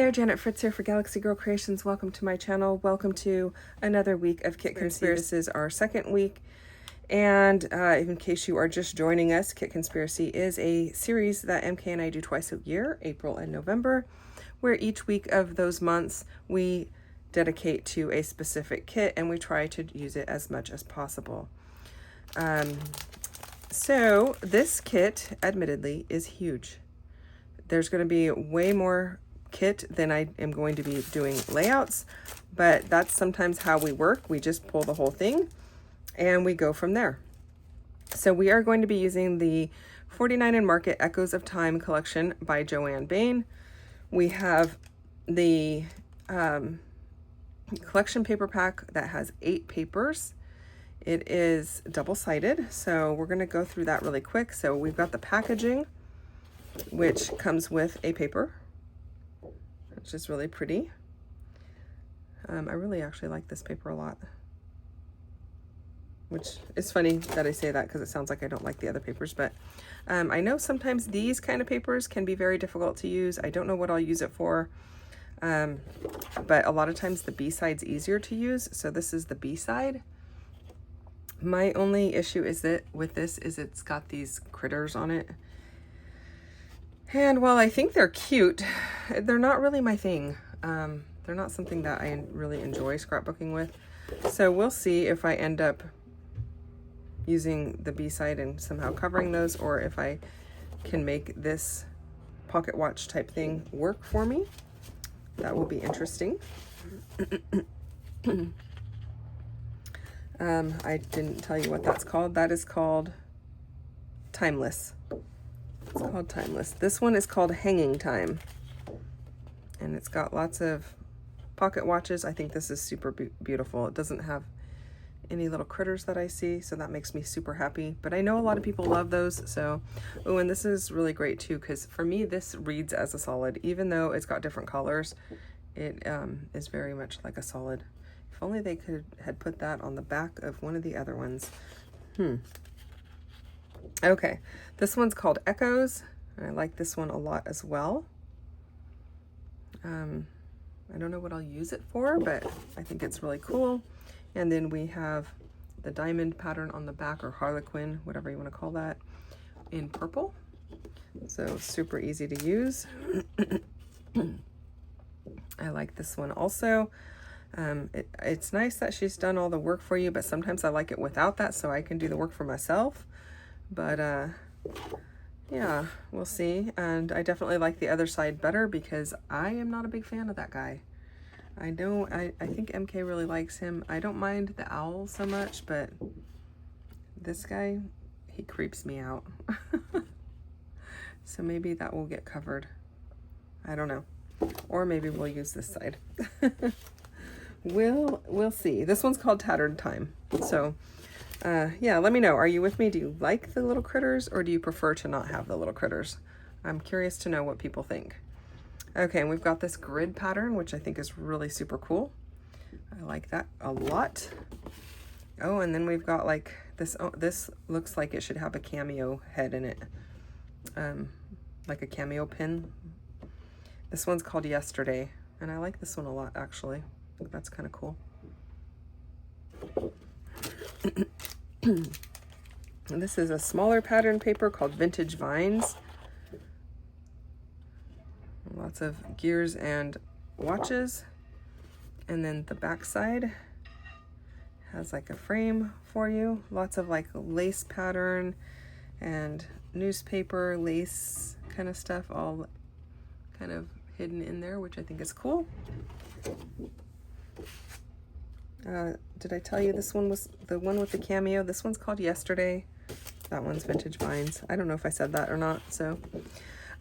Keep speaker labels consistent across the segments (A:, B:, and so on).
A: there, Janet Fritz here for Galaxy Girl Creations. Welcome to my channel. Welcome to another week of Kit Conspiracy. This is our second week. And in case you are just joining us, Kit Conspiracy is a series that MK and I do twice a year, April and November, where each week of those months we dedicate to a specific kit and we try to use it as much as possible. So this kit, admittedly, is huge. There's going to be way more kit than I am going to be doing layouts, but that's sometimes how we work. We just pull the whole thing and we go from there. So we are going to be using the 49 and Market Echoes of Time collection by Joanne Bain. We have the collection paper pack that has 8 papers. It is double-sided, so we're going to go through that really quick. So we've got the packaging, which comes with a paper, which is really pretty. I really actually like this paper a lot, which is funny that I say that because it sounds like I don't like the other papers, but I know sometimes these kind of papers can be very difficult to use. I don't know what I'll use it for, but a lot of times the B side's easier to use, so this is the B side. My only issue is that with this is it's got these critters on it. And while I think they're cute, they're not really my thing. They're not something that I really enjoy scrapbooking with. So we'll see if I end up using the B-side and somehow covering those, or if I can make this pocket watch type thing work for me. That will be interesting. I didn't tell you what that's called. That is called Timeless. It's called Timeless. This one is called Hanging Time, and it's got lots of pocket watches. I think this is super beautiful. It doesn't have any little critters that I see, so that makes me super happy. But I know a lot of people love those, so oh, and this is really great too, because for me this reads as a solid. Even though it's got different colors, it is very much like a solid. If only they had put that on the back of one of the other ones. Okay, this one's called Echoes, and I like this one a lot as well. I don't know what I'll use it for, but I think it's really cool. And then we have the diamond pattern on the back, or harlequin, whatever you want to call that, in purple. So super easy to use. I like this one also. It's nice that she's done all the work for you, but sometimes I like it without that so I can do the work for myself. But yeah, we'll see. And I definitely like the other side better because I am not a big fan of that guy. I think MK really likes him. I don't mind the owl so much, but this guy, he creeps me out. So maybe that will get covered. I don't know. Or maybe we'll use this side. We'll see. This one's called Tattered Time. So yeah, let me know. Are you with me? Do you like the little critters, or do you prefer to not have the little critters? I'm curious to know what people think. Okay, and we've got this grid pattern, which I think is really super cool. I like that a lot. Oh, and then we've got like this. Oh, this looks like it should have a cameo head in it, like a cameo pin. This one's called Yesterday, and I like this one a lot, actually. I think that's kind of cool. And this is a smaller pattern paper called Vintage Vines. Lots of gears and watches. And then the back side has like a frame for you. Lots of like lace pattern and newspaper lace kind of stuff, all kind of hidden in there, which I think is cool. Did I tell you this one was the one with the cameo? This one's called Yesterday. That one's Vintage Vines. I don't know if I said that or not. So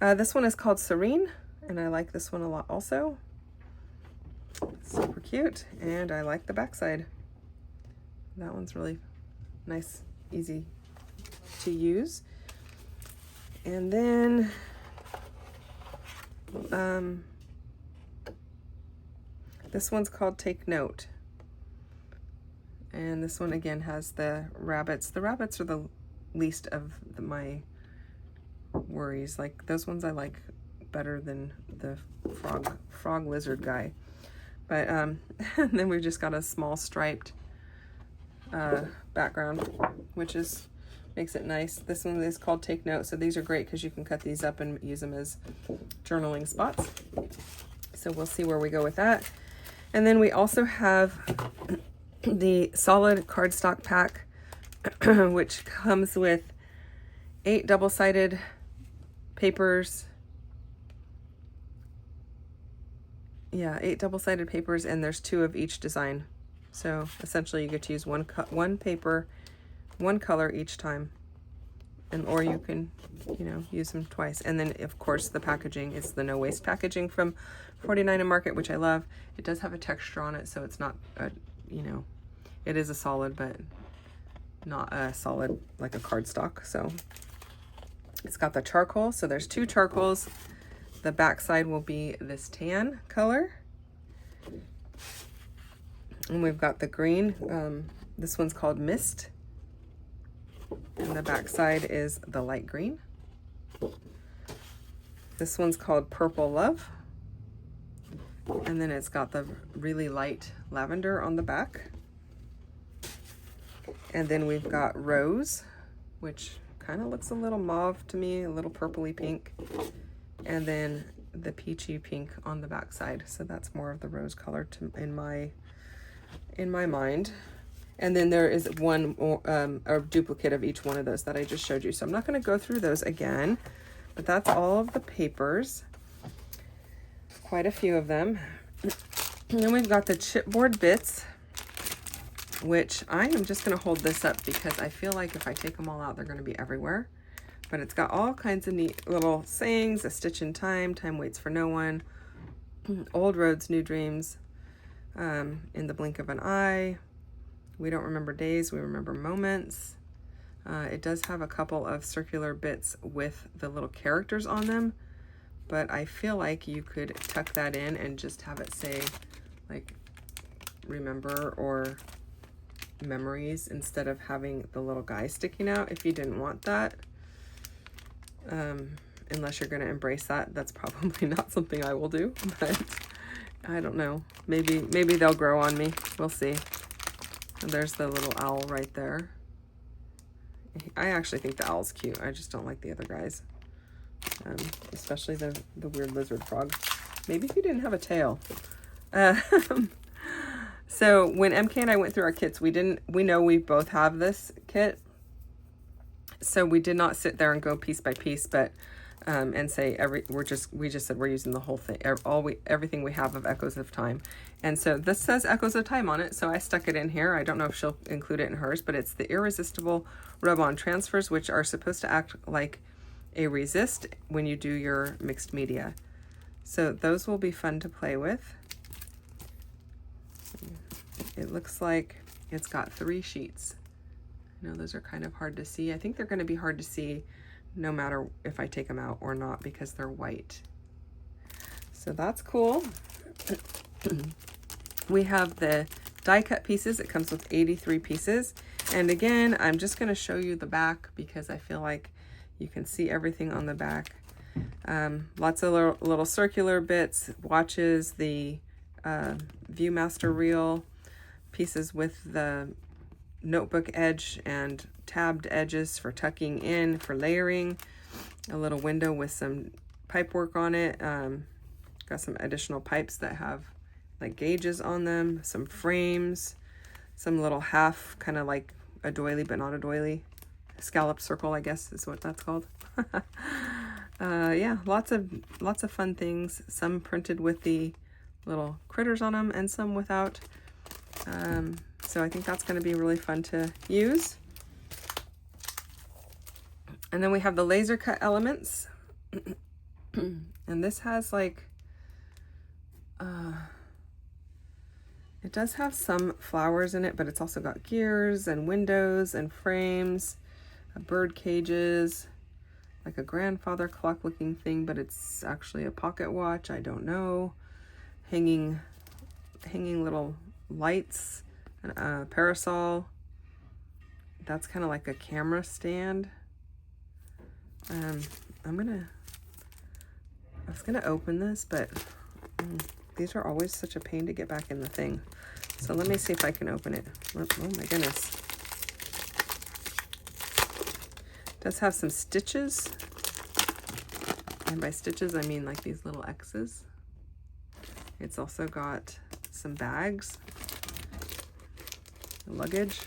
A: this one is called Serene, and I like this one a lot also. Super cute, and I like the backside. That one's really nice, easy to use. And then this one's called Take Note. And this one again has the rabbits. The rabbits are the least of my worries. Like those ones I like better than the frog lizard guy. But and then we've just got a small striped background, which makes it nice. This one is called Take Note, so these are great because you can cut these up and use them as journaling spots. So we'll see where we go with that. And then we also have the solid cardstock pack, which comes with 8 double-sided papers. Yeah, 8 double-sided papers, and there's 2 of each design. So essentially you get to use one paper, one color each time. Or you can, use them twice. And then, of course, the packaging is the no waste packaging from 49 and Market, which I love. It does have a texture on it, so it's not, it is a solid, but not a solid like a cardstock. So it's got the charcoal. So there's 2 charcoals. The back side will be this tan color. And we've got the green. This one's called Mist. And the back side is the light green. This one's called Purple Love. And then it's got the really light lavender on the back. And then we've got Rose, which kind of looks a little mauve to me, a little purpley pink. And then the peachy pink on the back side. So that's more of the rose color in my mind. And then there is a duplicate of each one of those that I just showed you. So I'm not going to go through those again, but that's all of the papers. Quite a few of them. And then we've got the chipboard bits, which I am just going to hold this up because I feel like if I take them all out, they're going to be everywhere. But it's got all kinds of neat little sayings: a stitch in time, time waits for no one, old roads, new dreams, in the blink of an eye. We don't remember days, we remember moments. It does have a couple of circular bits with the little characters on them, but I feel like you could tuck that in and just have it say like remember or memories instead of having the little guy sticking out if you didn't want that. Unless you're going to embrace that. That's probably not something I will do, but I don't know. Maybe they'll grow on me. We'll see. And there's the little owl right there. I actually think the owl's cute. I just don't like the other guys. Especially the weird lizard frog. Maybe if you didn't have a tail. So when MK and I went through our kits, we know we both have this kit. So we did not sit there and go piece by piece, but and say we just said we're using the whole thing, everything we have of Echoes of Time. And so this says Echoes of Time on it, so I stuck it in here. I don't know if she'll include it in hers, but it's the irresistible rub-on transfers, which are supposed to act like a resist when you do your mixed media. So those will be fun to play with. It looks like it's got 3 sheets. I know those are kind of hard to see. I think they're going to be hard to see no matter if I take them out or not because they're white. So that's cool. We have the die cut pieces. It comes with 83 pieces. And again, I'm just going to show you the back because I feel like you can see everything on the back. Lots of little circular bits, watches, the Viewmaster reel, pieces with the notebook edge and tabbed edges for tucking in, for layering, a little window with some pipe work on it. Got some additional pipes that have like gauges on them, some frames, some little half, kind of like a doily but not a doily, scallop circle, I guess is what that's called. Yeah, lots of fun things, some printed with the little critters on them and some without. So I think that's going to be really fun to use. And then we have the laser cut elements. And this has like, it does have some flowers in it, but it's also got gears and windows and frames, bird cages, like a grandfather clock looking thing, but it's actually a pocket watch. I don't know. Hanging little lights, a parasol. That's kind of like a camera stand. A was gonna open this, but these are always such a pain to get back in the thing. So let me see if I can open it. Oh my goodness. It does have some stitches. And by stitches, I mean like these little X's. It's also got some bags, luggage.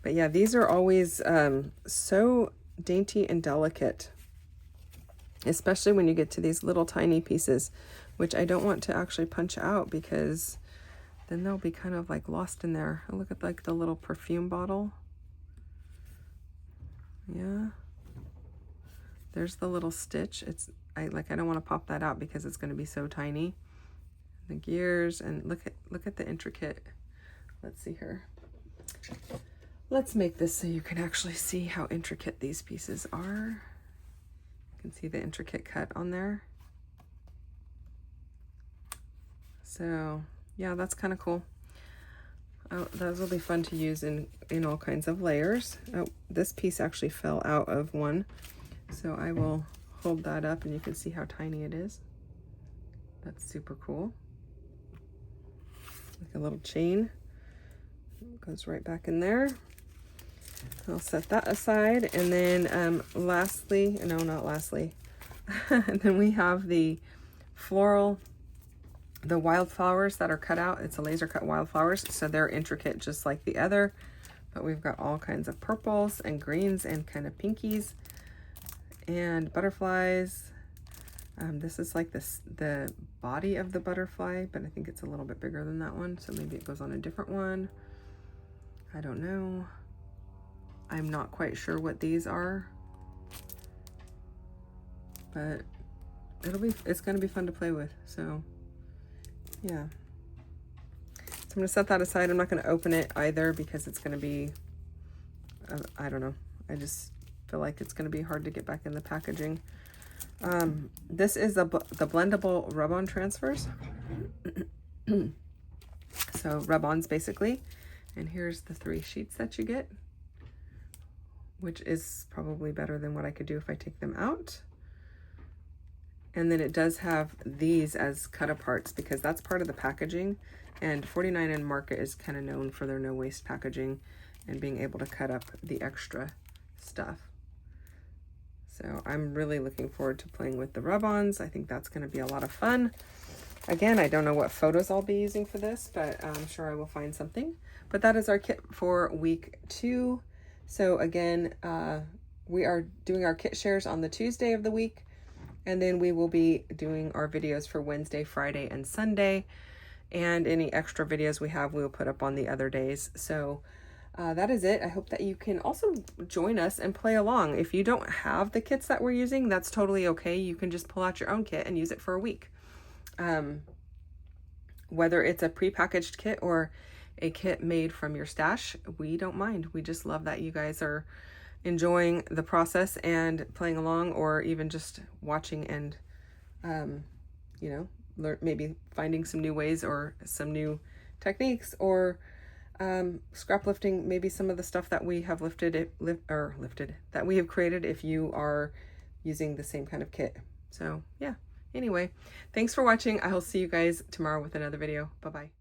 A: But yeah, these are always so dainty and delicate, especially when you get to these little tiny pieces, which I don't want to actually punch out because then they'll be kind of like lost in there. Oh, look at like the little perfume bottle. Yeah. There's the little stitch. I don't want to pop that out because it's going to be so tiny. The gears, and look at the intricate. Let's see here. Let's make this so you can actually see how intricate these pieces are. You can see the intricate cut on there. So yeah, that's kind of cool. Oh, those will be fun to use in all kinds of layers. Oh, this piece actually fell out of one. So I will hold that up and you can see how tiny it is. That's super cool. Like a little chain. It goes right back in there. I'll set that aside. And then lastly, no, not lastly. And then we have the floral, the wildflowers that are cut out. It's a laser cut wildflowers. So they're intricate just like the other. But we've got all kinds of purples and greens and kind of pinkies. And butterflies. This is like the body of the butterfly, but I think it's a little bit bigger than that one, so maybe it goes on a different one. I don't know. I'm not quite sure what these are, but it's gonna be fun to play with. So yeah, so I'm gonna set that aside. I'm not gonna open it either because it's gonna be I don't know, I just feel like it's going to be hard to get back in the packaging. This is the blendable rubon transfers. So rubons basically. And here's the 3 sheets that you get, which is probably better than what I could do if I take them out. And then it does have these as cut aparts because that's part of the packaging. And 49 and Market is kind of known for their no waste packaging and being able to cut up the extra stuff. So I'm really looking forward to playing with the rub-ons. I think that's going to be a lot of fun. Again, I don't know what photos I'll be using for this, but I'm sure I will find something. But that is our kit for week 2. So again, we are doing our kit shares on the Tuesday of the week. And then we will be doing our videos for Wednesday, Friday, and Sunday. And any extra videos we have, we'll put up on the other days. So that is it. I hope that you can also join us and play along. If you don't have the kits that we're using, that's totally okay. You can just pull out your own kit and use it for a week. Whether it's a prepackaged kit or a kit made from your stash, we don't mind. We just love that you guys are enjoying the process and playing along, or even just watching and, you know, maybe finding some new ways or some new techniques, or scrap lifting maybe some of the stuff that we have that we have created if you are using the same kind of kit. So yeah, anyway, thanks for watching. I will see you guys tomorrow with another video. Bye-bye.